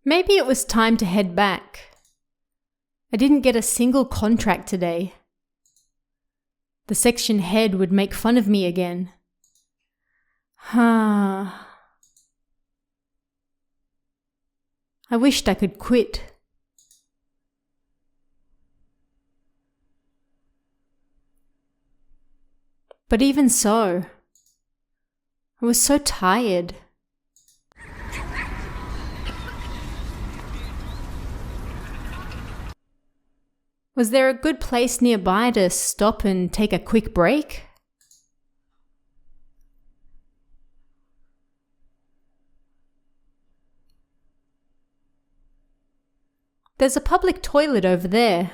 Maybe it was time to head back. I didn't get a single contract today. The section head would make fun of me again. I wished I could quit. But even so, I was so tired. Was there a good place nearby to stop and take a quick break? There's a public toilet over there.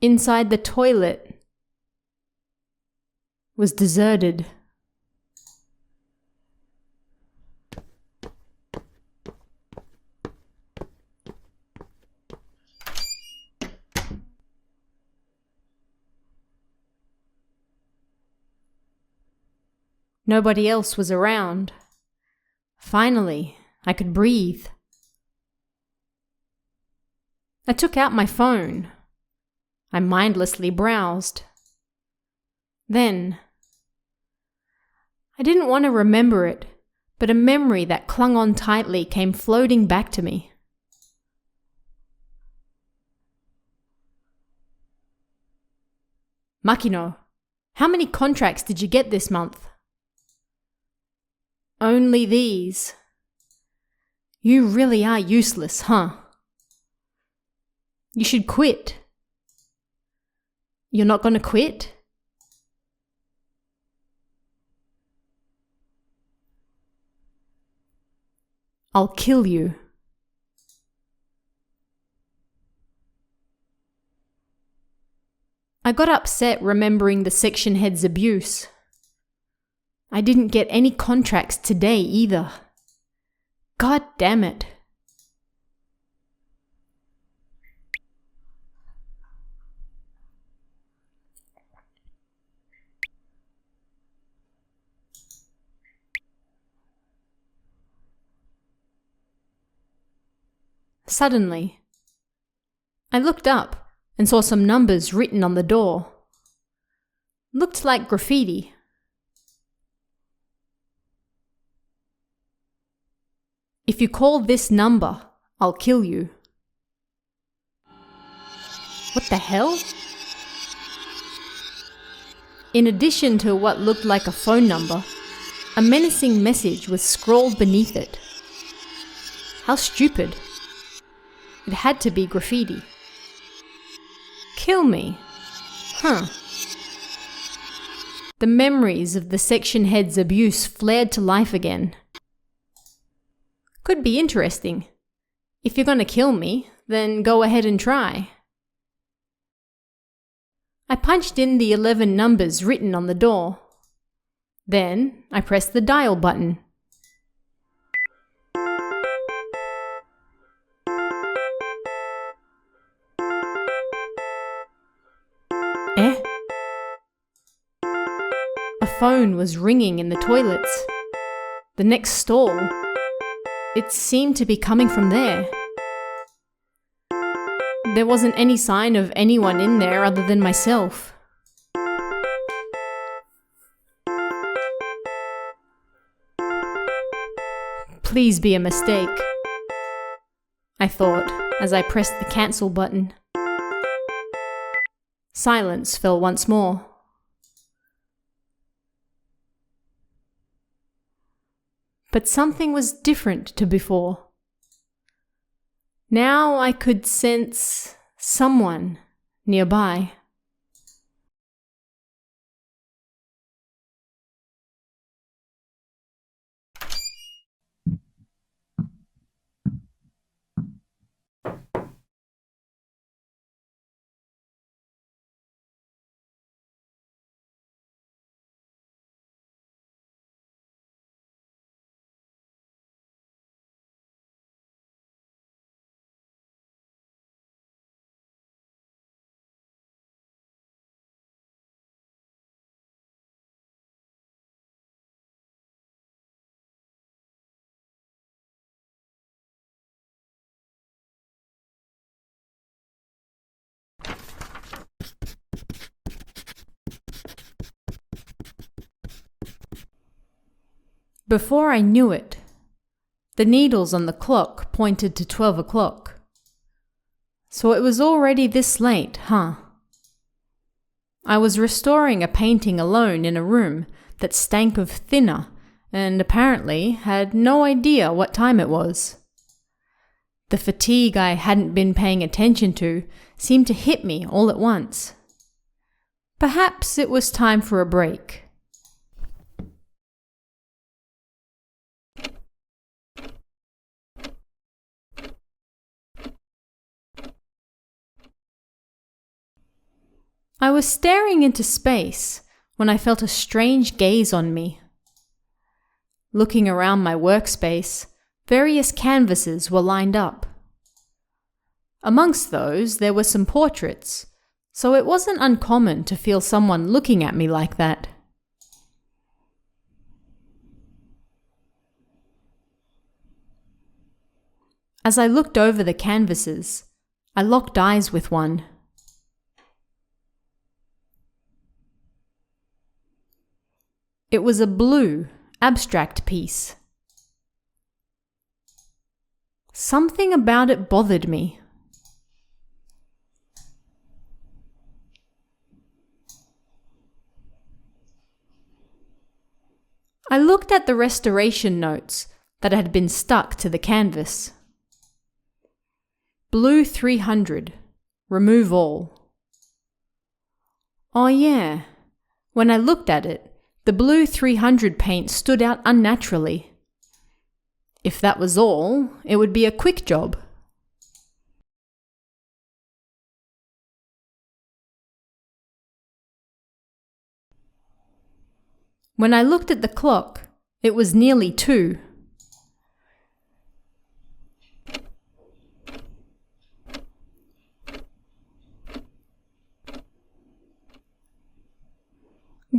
Inside the toilet was deserted. Nobody else was around. Finally, I could breathe. I took out my phone. I mindlessly browsed. Then, I didn't want to remember it, but a memory that clung on tightly came floating back to me. Makino, how many contracts did you get this month? Only these. You really are useless, huh? You should quit. You're not going to quit? I'll kill you. I got upset remembering the section head's abuse. I didn't get any contracts today either. God damn it. Suddenly, I looked up and saw some numbers written on the door. Looked like graffiti. If you call this number, I'll kill you. What the hell? In addition to what looked like a phone number, a menacing message was scrawled beneath it. How stupid. It had to be graffiti. Kill me. Huh. The memories of the section head's abuse flared to life again. Could be interesting. If you're gonna kill me, then go ahead and try. I punched in the 11 numbers written on the door. Then I pressed the dial button. A phone was ringing in the toilets. The next stall. It seemed to be coming from there. There wasn't any sign of anyone in there other than myself. Please be a mistake, I thought as I pressed the cancel button. Silence fell once more. But something was different to before. Now I could sense someone nearby. Before I knew it, the needles on the clock pointed to 12 o'clock. So it was already this late, huh? I was restoring a painting alone in a room that stank of thinner and apparently had no idea what time it was. The fatigue I hadn't been paying attention to seemed to hit me all at once. Perhaps it was time for a break. I was staring into space when I felt a strange gaze on me. Looking around my workspace, various canvases were lined up. Amongst those, there were some portraits, so it wasn't uncommon to feel someone looking at me like that. As I looked over the canvases, I locked eyes with one. It was a blue, abstract piece. Something about it bothered me. I looked at the restoration notes that had been stuck to the canvas. Blue 300, remove all. Oh yeah, when I looked at it, the blue 300 paint stood out unnaturally. If that was all, it would be a quick job. When I looked at the clock, it was nearly 2.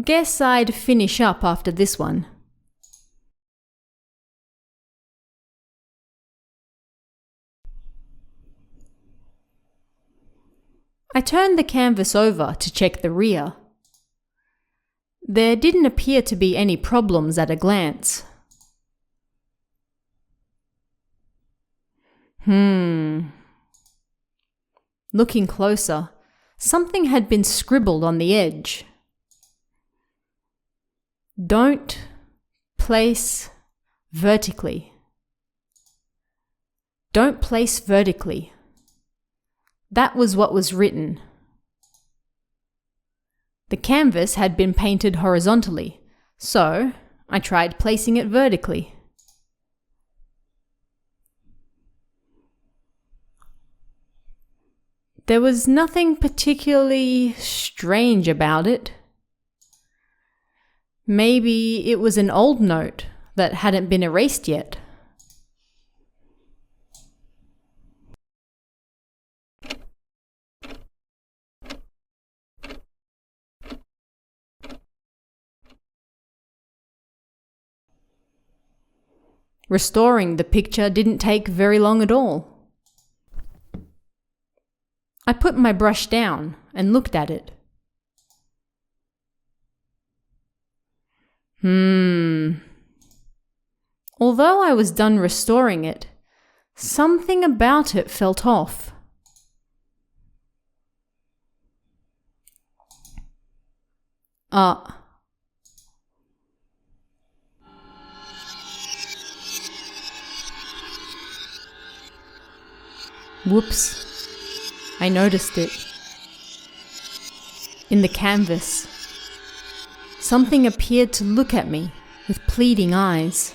Guess I'd finish up after this one. I turned the canvas over to check the rear. There didn't appear to be any problems at a glance. Looking closer, something had been scribbled on the edge. Don't place vertically. Don't place vertically. That was what was written. The canvas had been painted horizontally, so I tried placing it vertically. There was nothing particularly strange about it. Maybe it was an old note that hadn't been erased yet. Restoring the picture didn't take very long at all. I put my brush down and looked at it. Although I was done restoring it, something about it felt off. Whoops. I noticed it. In the canvas, something appeared to look at me with pleading eyes.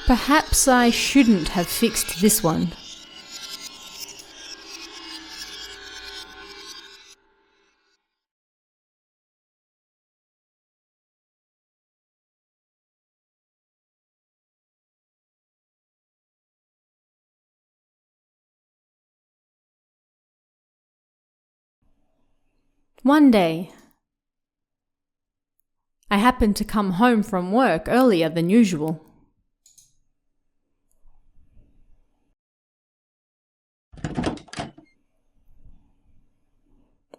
Perhaps I shouldn't have fixed this one. One day, I happened to come home from work earlier than usual.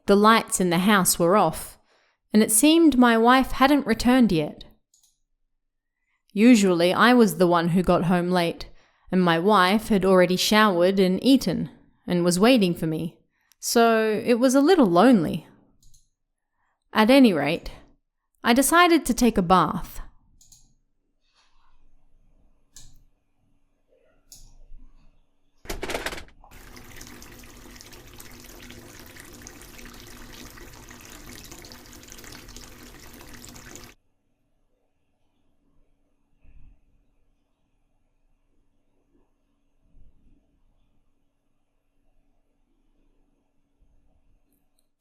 The lights in the house were off, and it seemed my wife hadn't returned yet. Usually I was the one who got home late, and my wife had already showered and eaten, and was waiting for me, so it was a little lonely. At any rate, I decided to take a bath.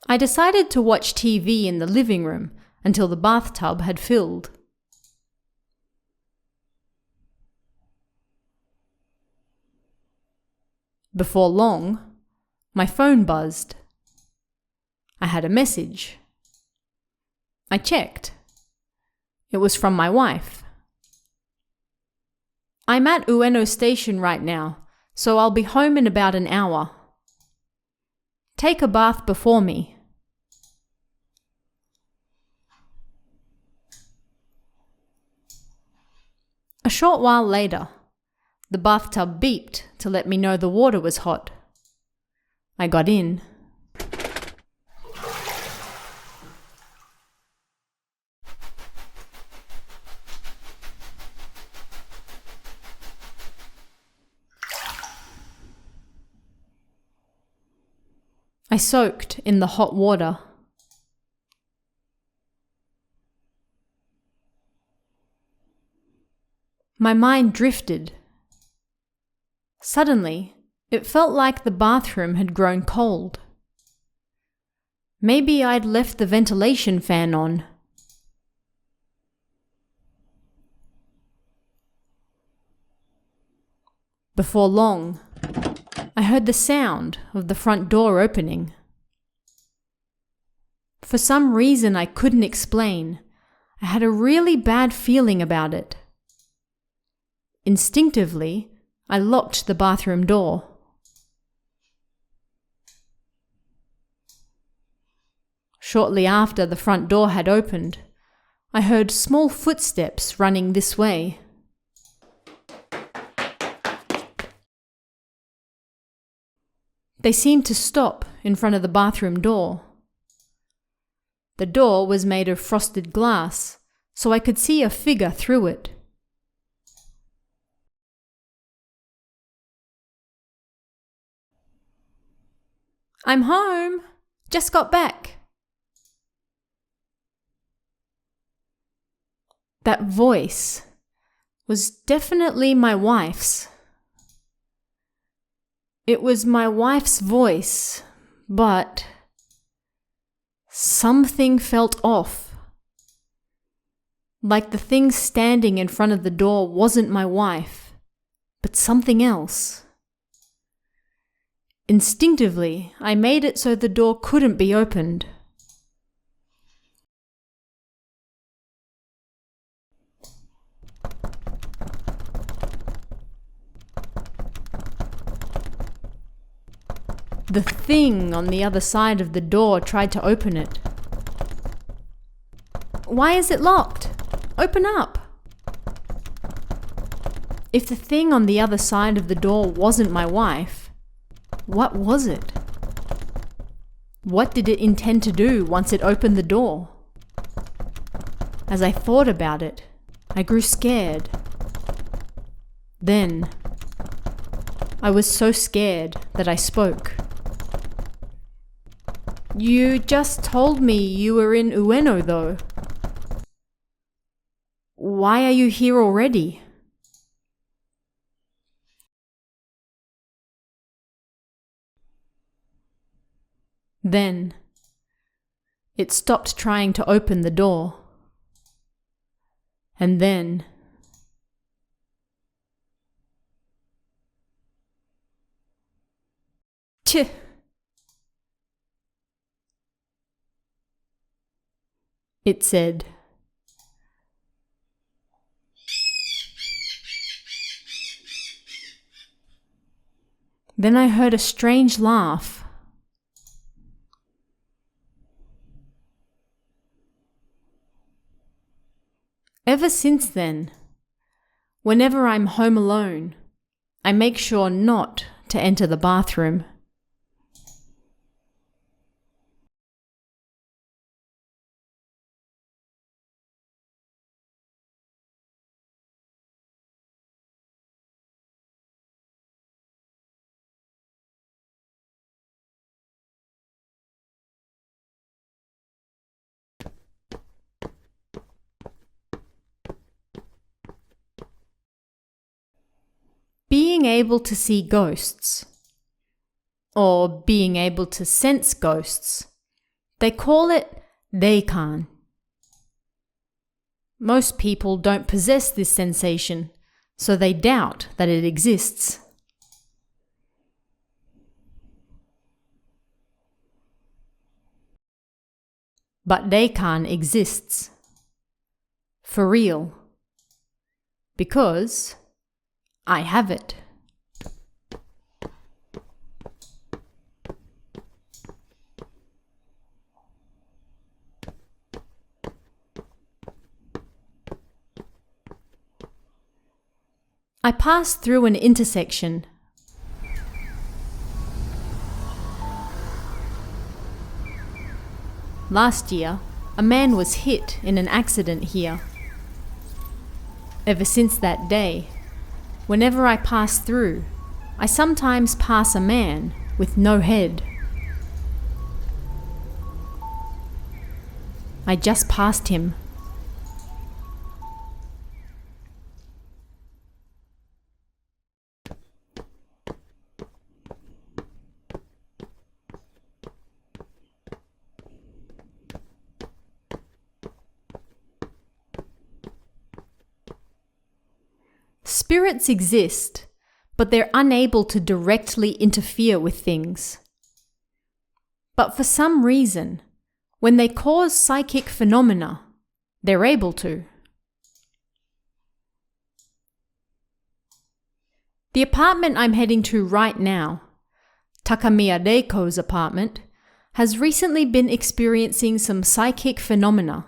I decided to watch TV in the living room until the bathtub had filled. Before long, my phone buzzed. I had a message. I checked. It was from my wife. "I'm at Ueno Station right now, so I'll be home in about an hour. Take a bath before me." A short while later, the bathtub beeped to let me know the water was hot. I got in. I soaked in the hot water. My mind drifted. Suddenly, it felt like the bathroom had grown cold. Maybe I'd left the ventilation fan on. Before long, I heard the sound of the front door opening. For some reason I couldn't explain, I had a really bad feeling about it. Instinctively, I locked the bathroom door. Shortly after the front door had opened, I heard small footsteps running this way. They seemed to stop in front of the bathroom door. The door was made of frosted glass, so I could see a figure through it. "I'm home. Just got back." That voice was definitely my wife's. It was my wife's voice, but something felt off. Like the thing standing in front of the door wasn't my wife, but something else. Instinctively, I made it so the door couldn't be opened. The thing on the other side of the door tried to open it. "Why is it locked? Open up!" If the thing on the other side of the door wasn't my wife, what was it? What did it intend to do once it opened the door? As I thought about it, I grew scared. Then, I was so scared that I spoke. "You just told me you were in Ueno, though. Why are you here already?" Then, it stopped trying to open the door. And then, "Tch!" it said. Then I heard a strange laugh. Ever since then, whenever I'm home alone, I make sure not to enter the bathroom. Being able to see ghosts, or being able to sense ghosts, they call it Deikan. Most people don't possess this sensation, so they doubt that it exists. But Deikan exists. For real. Because I have it. I passed through an intersection. Last year, a man was hit in an accident here. Ever since that day, whenever I pass through, I sometimes pass a man with no head. I just passed him. Spirits exist, but they're unable to directly interfere with things. But for some reason, when they cause psychic phenomena, they're able to. The apartment I'm heading to right now, Takamiya Reiko's apartment, has recently been experiencing some psychic phenomena.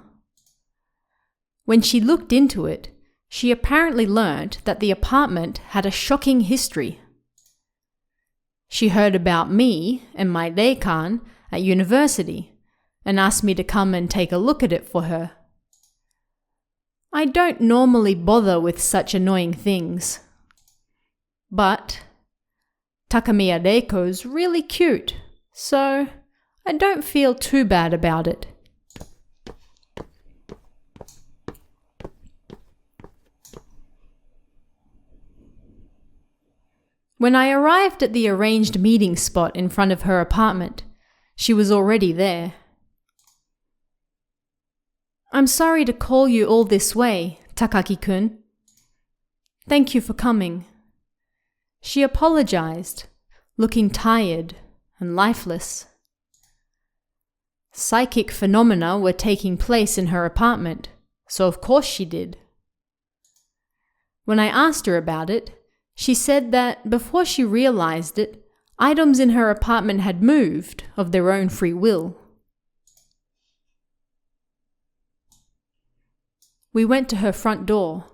When she looked into it, she apparently learned that the apartment had a shocking history. She heard about me and my Deikan at university and asked me to come and take a look at it for her. I don't normally bother with such annoying things. But Takamiya Reiko's really cute, so I don't feel too bad about it. When I arrived at the arranged meeting spot in front of her apartment, she was already there. "I'm sorry to call you all this way, Takaki-kun. Thank you for coming." She apologized, looking tired and lifeless. Psychic phenomena were taking place in her apartment, so of course she did. When I asked her about it, she said that before she realized it, items in her apartment had moved of their own free will. We went to her front door.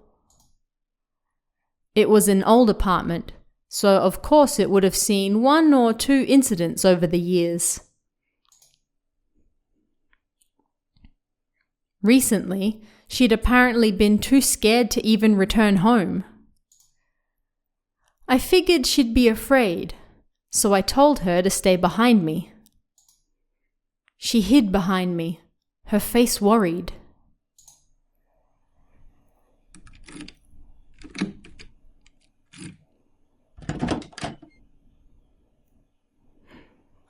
It was an old apartment, so of course it would have seen 1 or 2 incidents over the years. Recently, she'd apparently been too scared to even return home. I figured she'd be afraid, so I told her to stay behind me. She hid behind me, her face worried.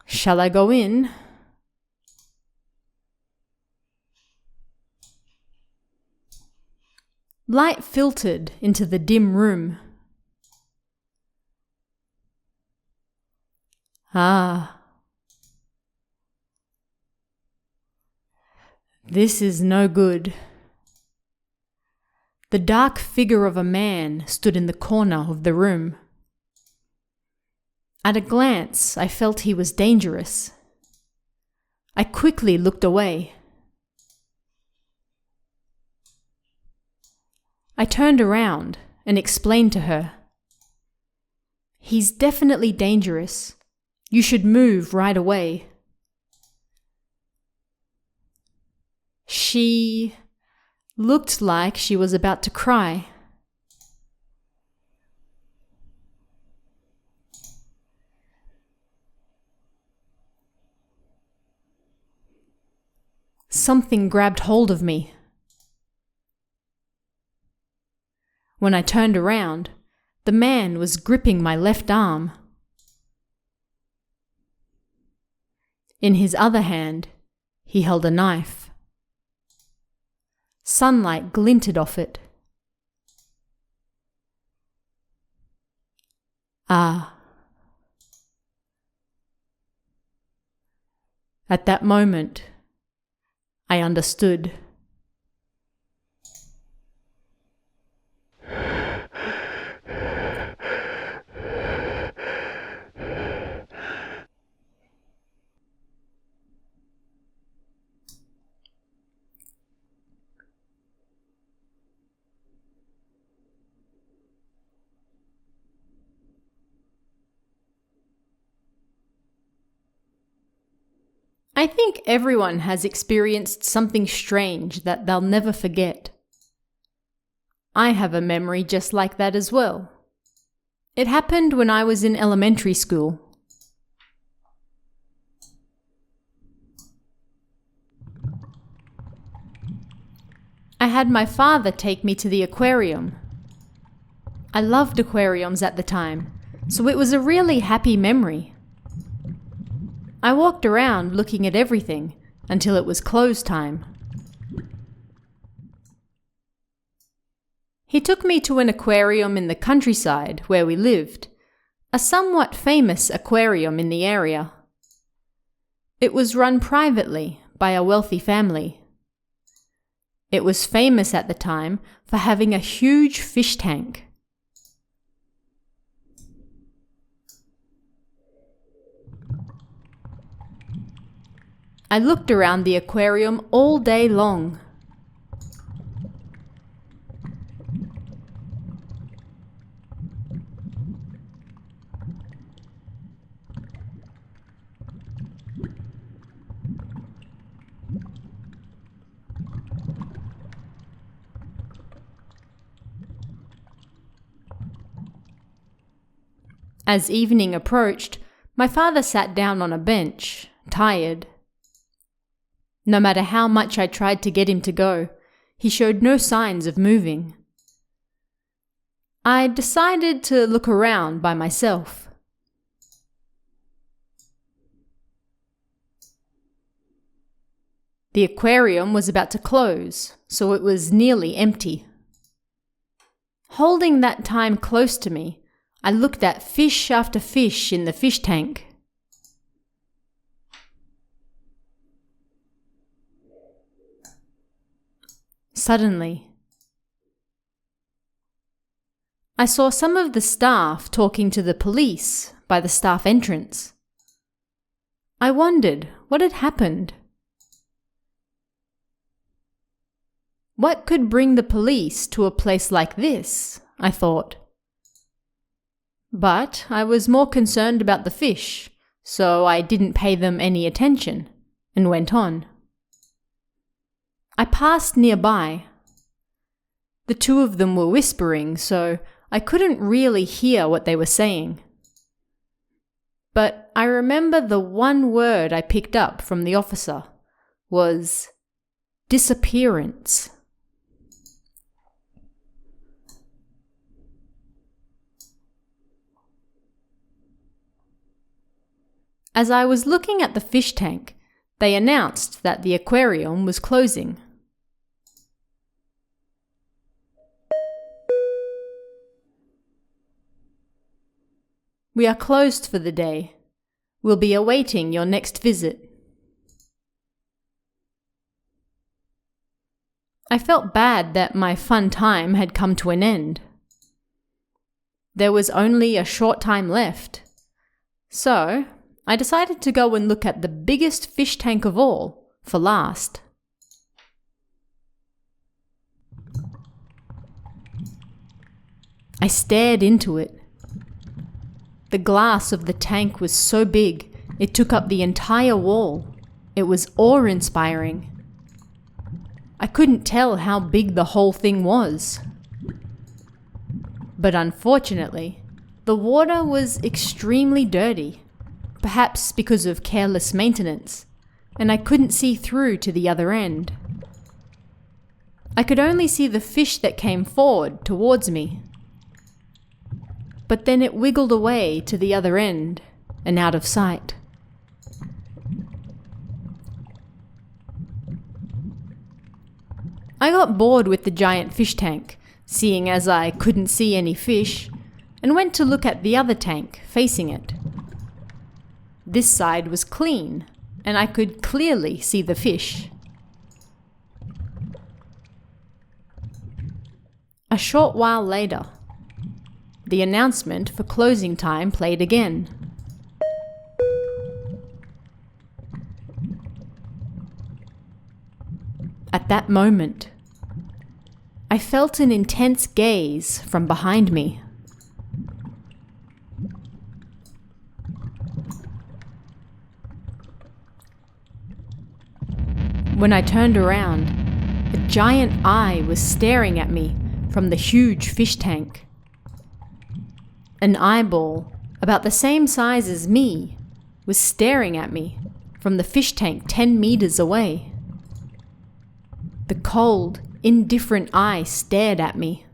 Shall I go in? Light filtered into the dim room. Ah. This is no good. The dark figure of a man stood in the corner of the room. At a glance, I felt he was dangerous. I quickly looked away. I turned around and explained to her, "He's definitely dangerous. You should move right away." She looked like she was about to cry. Something grabbed hold of me. When I turned around, the man was gripping my left arm. In his other hand, he held a knife. Sunlight glinted off it. Ah. At that moment, I understood. I think everyone has experienced something strange that they'll never forget. I have a memory just like that as well. It happened when I was in elementary school. I had my father take me to the aquarium. I loved aquariums at the time, so it was a really happy memory. I walked around looking at everything until it was close time. He took me to an aquarium in the countryside where we lived, a somewhat famous aquarium in the area. It was run privately by a wealthy family. It was famous at the time for having a huge fish tank. I looked around the aquarium all day long. As evening approached, my father sat down on a bench, tired. No matter how much I tried to get him to go, he showed no signs of moving. I decided to look around by myself. The aquarium was about to close, so it was nearly empty. Holding that time close to me, I looked at fish after fish in the fish tank. Suddenly, I saw some of the staff talking to the police by the staff entrance. I wondered what had happened. What could bring the police to a place like this, I thought. But I was more concerned about the fish, so I didn't pay them any attention and went on. I passed nearby. The two of them were whispering, so I couldn't really hear what they were saying. But I remember the one word I picked up from the officer was disappearance. As I was looking at the fish tank, they announced that the aquarium was closing. "We are closed for the day. We'll be awaiting your next visit." I felt bad that my fun time had come to an end. There was only a short time left, so I decided to go and look at the biggest fish tank of all for last. I stared into it. The glass of the tank was so big, it took up the entire wall. It was awe-inspiring. I couldn't tell how big the whole thing was. But unfortunately, the water was extremely dirty, perhaps because of careless maintenance, and I couldn't see through to the other end. I could only see the fish that came forward towards me. But then it wiggled away to the other end and out of sight. I got bored with the giant fish tank, seeing as I couldn't see any fish, and went to look at the other tank facing it. This side was clean, and I could clearly see the fish. A short while later, the announcement for closing time played again. At that moment, I felt an intense gaze from behind me. When I turned around, a giant eye was staring at me from the huge fish tank. An eyeball, about the same size as me, was staring at me from the fish tank 10 meters away. The cold, indifferent eye stared at me.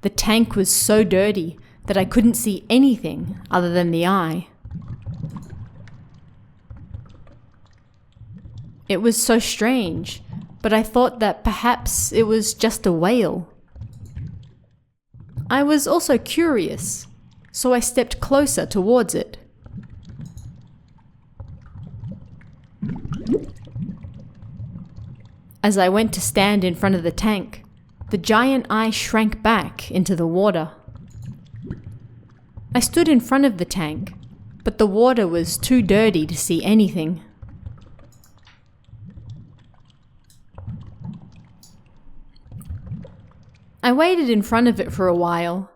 The tank was so dirty that I couldn't see anything other than the eye. It was so strange, but I thought that perhaps it was just a whale. I was also curious, so I stepped closer towards it. As I went to stand in front of the tank, the giant eye shrank back into the water. I stood in front of the tank, but the water was too dirty to see anything. I waited in front of it for a while,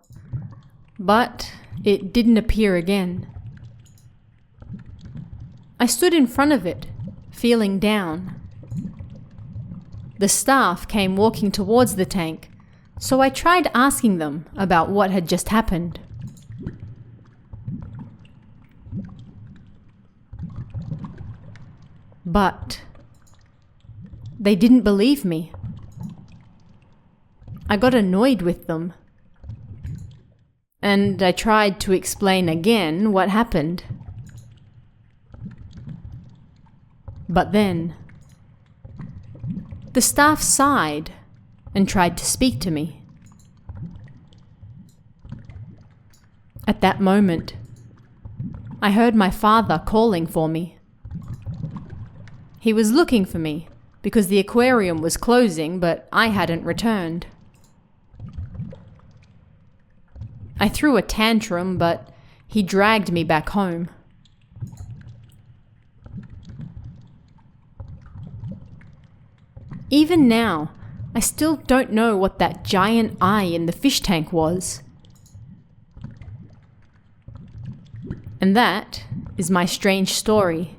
but it didn't appear again. I stood in front of it, feeling down. The staff came walking towards the tank, so I tried asking them about what had just happened. But they didn't believe me. I got annoyed with them, and I tried to explain again what happened. But then, the staff sighed and tried to speak to me. At that moment, I heard my father calling for me. He was looking for me because the aquarium was closing, but I hadn't returned. I threw a tantrum, but he dragged me back home. Even now, I still don't know what that giant eye in the fish tank was. And that is my strange story.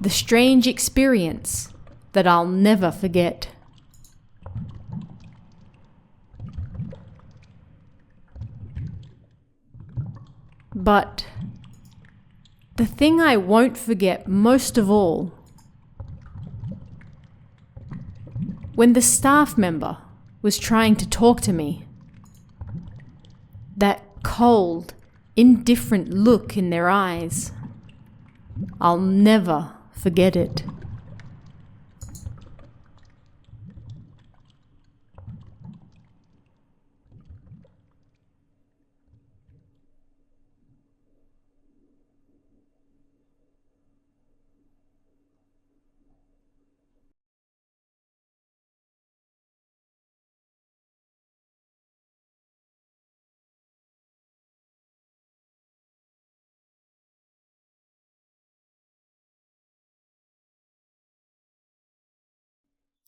The strange experience that I'll never forget. But the thing I won't forget most of all, when the staff member was trying to talk to me, that cold, indifferent look in their eyes, I'll never forget it.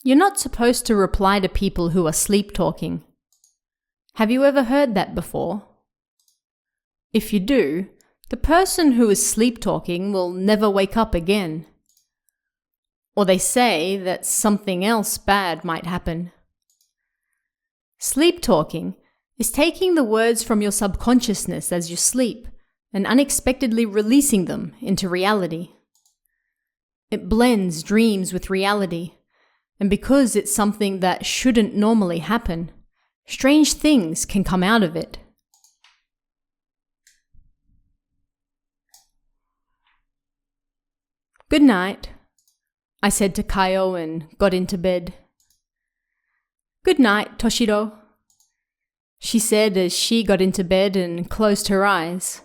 You're not supposed to reply to people who are sleep talking. Have you ever heard that before? If you do, the person who is sleep-talking will never wake up again. Or they say that something else bad might happen. Sleep-talking is taking the words from your subconsciousness as you sleep and unexpectedly releasing them into reality. It blends dreams with reality, and because it's something that shouldn't normally happen, strange things can come out of it. Good night, I said to Kayo and got into bed. Good night, Toshiro, she said as she got into bed and closed her eyes.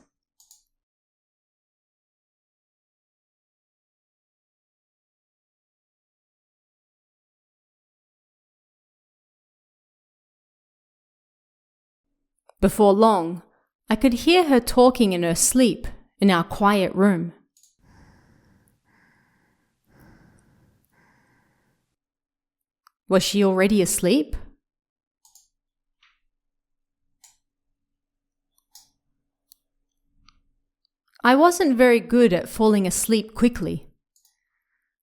Before long, I could hear her talking in her sleep in our quiet room. Was she already asleep? I wasn't very good at falling asleep quickly.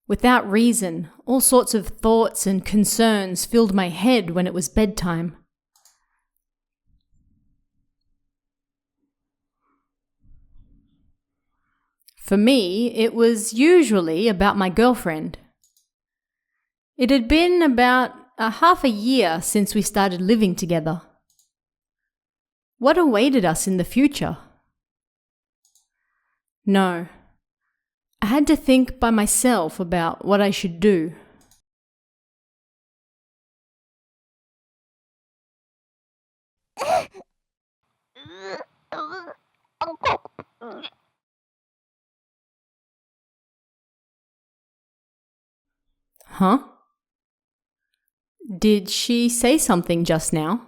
Without reason, all sorts of thoughts and concerns filled my head when it was bedtime. For me, it was usually about my girlfriend. It had been about half a year since we started living together. What awaited us in the future? No, I had to think by myself about what I should do. Huh? Did she say something just now?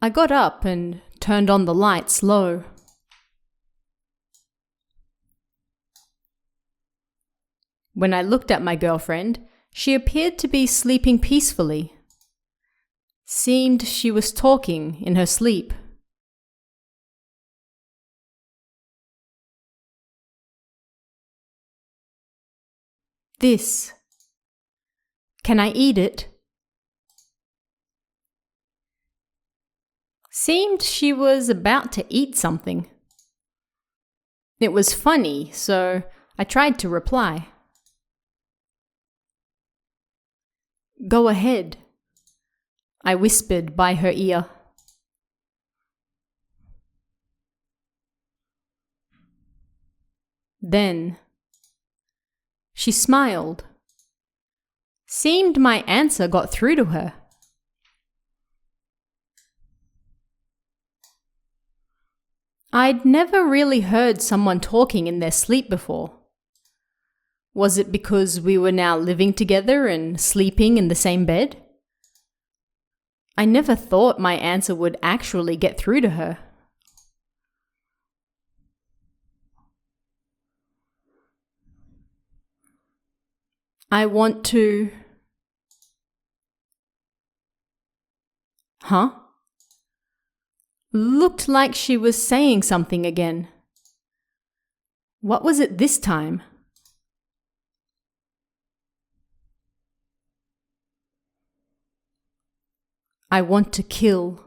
I got up and turned on the lights low. When I looked at my girlfriend, she appeared to be sleeping peacefully. Seemed she was talking in her sleep. This. Can I eat it? Seemed she was about to eat something. It was funny, so I tried to reply. Go ahead, I whispered by her ear. Then she smiled. Seemed my answer got through to her. I'd never really heard someone talking in their sleep before. Was it because we were now living together and sleeping in the same bed? I never thought my answer would actually get through to her. I want to... Huh? Looked like she was saying something again. What was it this time? I want to kill.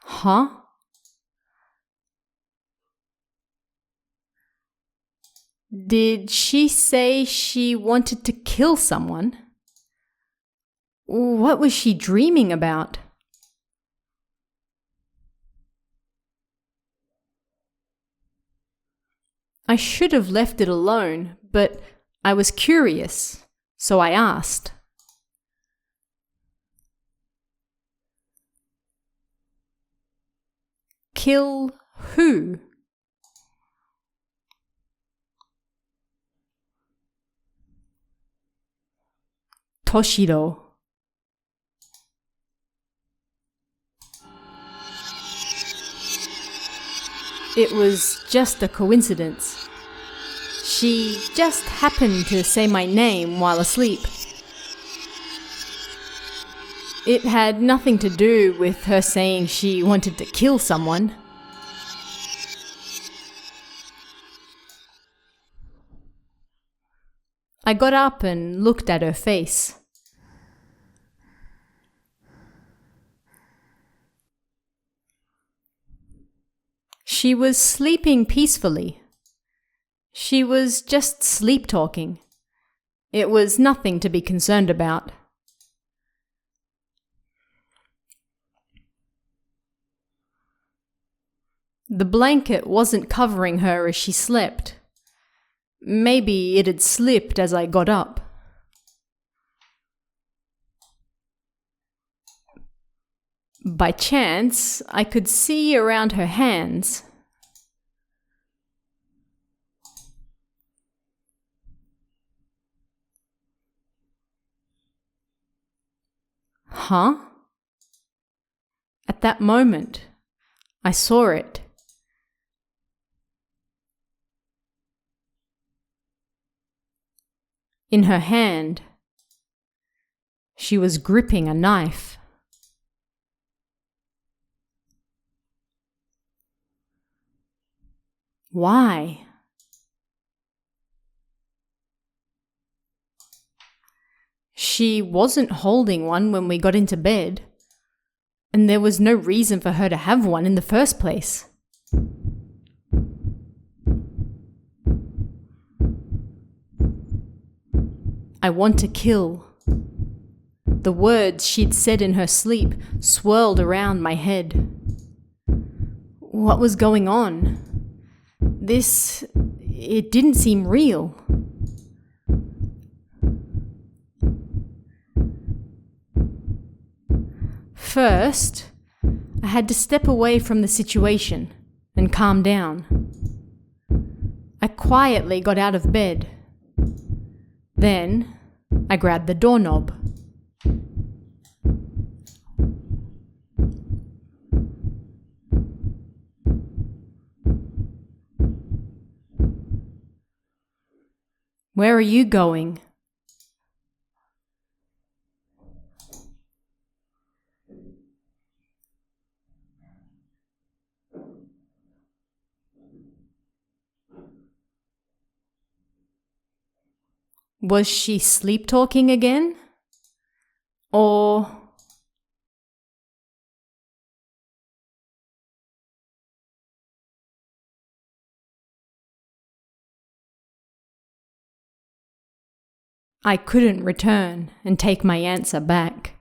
Huh? Did she say she wanted to kill someone? What was she dreaming about? I should have left it alone, but I was curious, so I asked. Kill who? Toshiro. It was just a coincidence. She just happened to say my name while asleep, It had nothing to do with her saying she wanted to kill someone. I got up and looked at her face. She was sleeping peacefully. She was just sleep-talking. It was nothing to be concerned about. The blanket wasn't covering her as she slept. Maybe it had slipped as I got up. By chance, I could see around her hands. Huh? At that moment, I saw it. In her hand, she was gripping a knife. Why? She wasn't holding one when we got into bed, and there was no reason for her to have one in the first place. I want to kill. The words she'd said in her sleep swirled around my head. What was going on? It didn't seem real. First, I had to step away from the situation and calm down. I quietly got out of bed. Then, I grabbed the doorknob. Where are you going? Was she sleep-talking again? Or... I couldn't return and take my answer back.